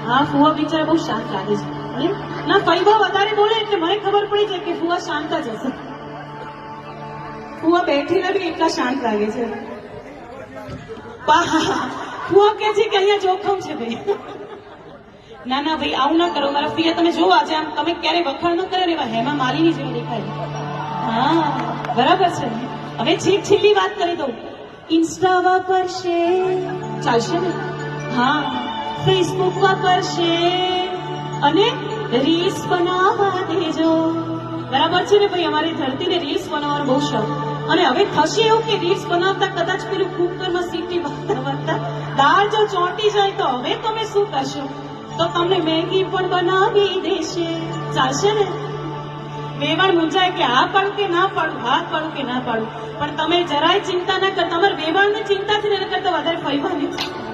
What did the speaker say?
હા, ફુવા બિચારા બહુ શાંત લાગે છે ના. ફઈબા વધારે બોલે એટલે મને ખબર પડી જાય કે ફુવા શાંત જ હશે. ફુવા બેઠીને બી એટલા શાંત લાગે છે. ફુવા કે છે કે અહીંયા જોખમ છે ભાઈ. ના ના ભાઈ, આવું ના કરો મારા ફિયા. તમે જો આજે આમ તમે ક્યારે વખાણ ન કરે ને એવા હેમા માલિની જેવા દેખાય. હા, બરાબર છે. હવે છેલ્લી વાત કરી દઉં. ઇન્સ્ટા વાપરશે ચાલશે ને? હા, ફેસબુક વાપરશે અને રીલ્સ બનાવવા દેજો. બરાબર છે ને ભાઈ? અમારી ધરતીને રીલ્સ બનાવવાનો બહુ શોખ. અને હવે થશે એવું કે રીલ્સ બનાવતા કદાચ પેલું કુકરમાં સીટી વાગતા દાળ જો ચોંટી જાય તો હવે તમે શું કરશો? તો તમને મેગી પણ બનાવી દેશે. ચાલશે ને? વેવાણ મૂંઝાય કે હા પાડું કે ના પાડું, હા પાડું કે ના પાડું. પણ તમે જરાય ચિંતા ના કર. તમારે વેવાણની ચિંતા છે ને એના કરતા વધારે ફઈવાની છે.